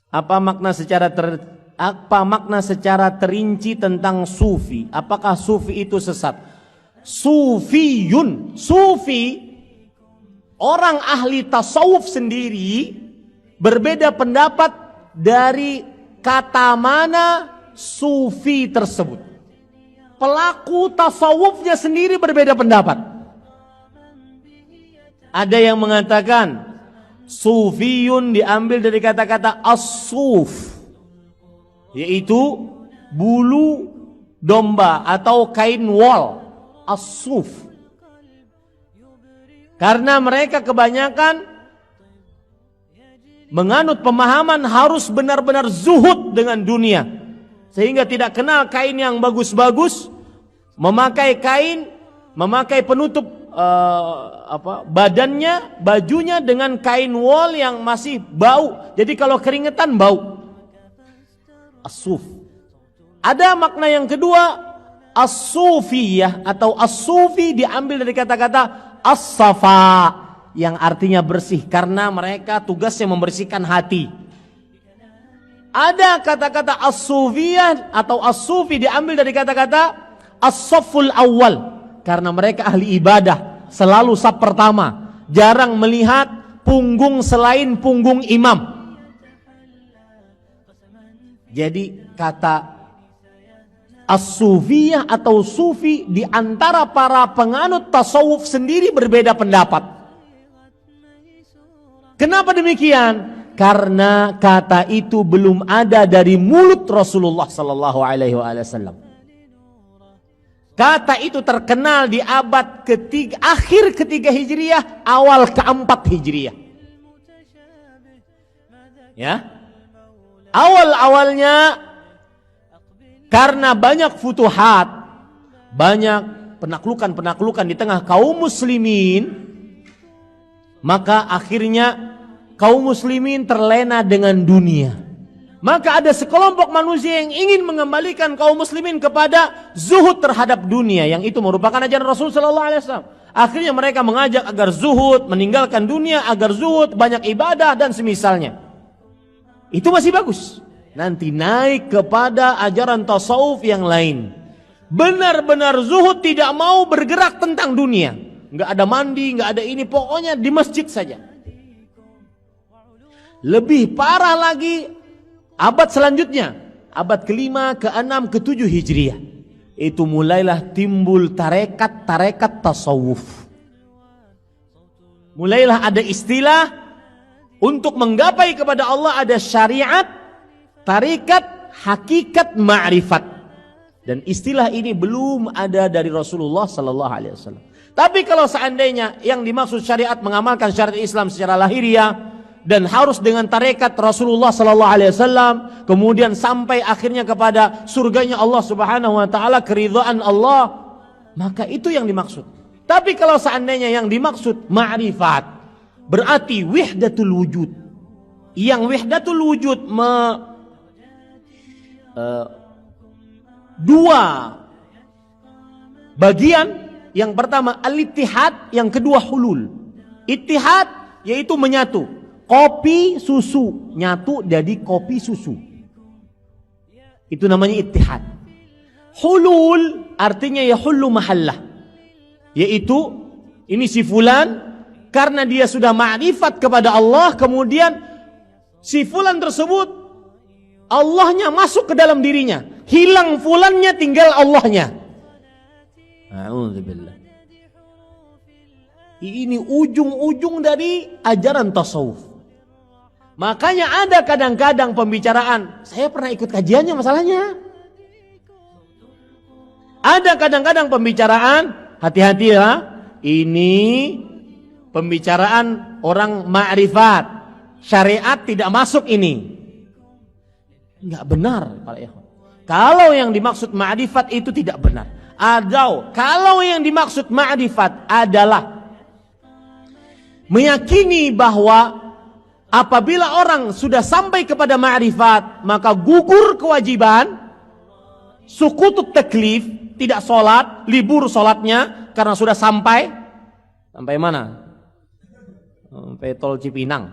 Apa makna secara terinci tentang sufi? Apakah sufi itu sesat? Sufiyun, sufi, orang ahli tasawuf sendiri berbeda pendapat dari kata mana sufi tersebut. Pelaku tasawufnya sendiri berbeda pendapat. Ada yang mengatakan sufiyun diambil dari kata-kata as-suf, yaitu bulu domba atau kain wol, as-suf. Karena mereka kebanyakan menganut pemahaman harus benar-benar zuhud dengan dunia, sehingga tidak kenal kain yang bagus-bagus, memakai kain, memakai penutup badannya, bajunya dengan kain wol yang masih bau. Jadi kalau keringetan bau. As-suf. Ada makna yang kedua, as-sufiyah atau as-sufi diambil dari kata-kata as-safa, yang artinya bersih, karena mereka tugasnya membersihkan hati. Ada kata-kata as-sufiyah atau as-sufi diambil dari kata-kata as-safful awal, karena mereka ahli ibadah, selalu saf pertama, jarang melihat punggung selain punggung imam. Jadi kata as-sufiyah atau sufi di antara para penganut tasawuf sendiri berbeda pendapat. Kenapa demikian? Karena kata itu belum ada dari mulut Rasulullah sallallahu alaihi wasallam. Kata itu terkenal di abad ketiga, akhir ketiga Hijriah, awal keempat Hijriah. Ya, awal-awalnya karena banyak futuhat, banyak penaklukan-penaklukan di tengah kaum muslimin, maka akhirnya kaum muslimin terlena dengan dunia. Maka ada sekelompok manusia yang ingin mengembalikan kaum muslimin kepada zuhud terhadap dunia, yang itu merupakan ajaran Rasul sallallahu alaihi wasallam. Akhirnya mereka mengajak agar zuhud, meninggalkan dunia, agar zuhud, banyak ibadah dan semisalnya. Itu masih bagus. Nanti naik kepada ajaran tasawuf yang lain. Benar-benar zuhud, tidak mau bergerak tentang dunia. Enggak ada mandi, enggak ada ini, pokoknya di masjid saja. Lebih parah lagi abad selanjutnya, abad ke-5, ke-6, ke-7 Hijriah. Itu mulailah timbul tarekat-tarekat tasawuf. Mulailah ada istilah untuk menggapai kepada Allah, ada syariat, tarekat, hakikat, ma'rifat. Dan istilah ini belum ada dari Rasulullah sallallahu alaihi wasallam. Tapi kalau seandainya yang dimaksud syariat mengamalkan syariat Islam secara lahiriah dan harus dengan tarekat Rasulullah sallallahu alaihi wasallam, kemudian sampai akhirnya kepada surganya Allah Subhanahu wa taala, keridhaan Allah, maka itu yang dimaksud. Tapi kalau seandainya yang dimaksud ma'rifat, berarti wihdatul wujud. Yang wihdatul wujud dua bagian. Yang pertama al-ittihad, yang kedua hulul. Ittihad yaitu menyatu. Kopi susu nyatu jadi kopi susu, itu namanya ittihad. Hulul artinya yahullu mahallah, yaitu ini si fulan karena dia sudah ma'rifat kepada Allah, kemudian si fulan tersebut Allahnya masuk ke dalam dirinya, hilang fulannya, tinggal Allahnya. A'udzubillah. Ini ujung-ujung dari ajaran tasawuf. Makanya ada kadang-kadang pembicaraan, saya pernah ikut kajiannya masalahnya. Ada kadang-kadang pembicaraan, hati-hatilah, ini pembicaraan orang ma'rifat, syariat tidak masuk ini. Enggak benar para ikhwan. Kalau yang dimaksud ma'rifat itu tidak benar. Atau kalau yang dimaksud ma'rifat adalah meyakini bahwa apabila orang sudah sampai kepada ma'rifat, maka gugur kewajiban, sukutut taklif, tidak sholat, libur sholatnya karena sudah sampai mana? Sampai tol Cipinang.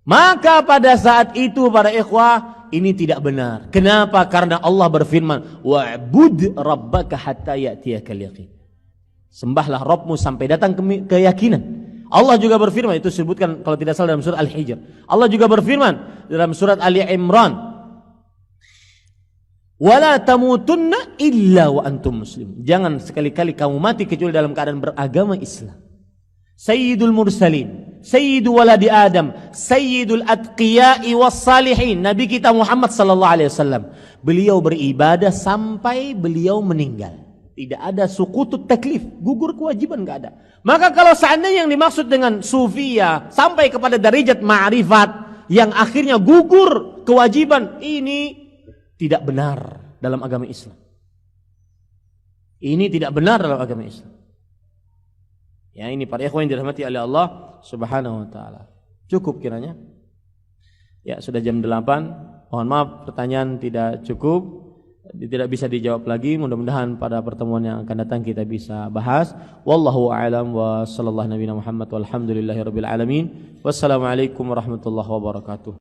Maka pada saat itu para ikhwah, ini tidak benar. Kenapa? Karena Allah berfirman, wa'bud rabbaka hatta ya'tiyakal yaqin. Sembahlah Rabbmu sampai datang keyakinan. Allah juga berfirman, itu disebutkan kalau tidak salah dalam surat Al-Hijr. Allah juga berfirman dalam surat Ali Imran, wala tamutunna illa wa antum muslim. Jangan sekali-kali kamu mati kecuali dalam keadaan beragama Islam. Sayyidul mursalin, sayyidu waladi Adam, sayyidul atqiya'i was salihin. Nabi kita Muhammad sallallahu alaihi wasallam, beliau beribadah sampai beliau meninggal. Tidak ada sukutut taklif, gugur kewajiban, enggak ada. Maka kalau seandainya yang dimaksud dengan sufiyah sampai kepada derajat ma'rifat yang akhirnya gugur kewajiban, ini tidak benar dalam agama Islam. Ini tidak benar dalam agama Islam. Ya, ini para ikhwan yang dirahmati oleh Allah Subhanahu wa taala. Cukup kiranya. Ya, sudah jam 8. Mohon maaf pertanyaan tidak cukup. Tidak bisa dijawab lagi. Mudah-mudahan pada pertemuan yang akan datang kita bisa bahas. Wallahu a'lam wa sallallahu nabiyana Muhammad walhamdulillahirabbil alamin. Wassalamualaikum warahmatullahi wabarakatuh.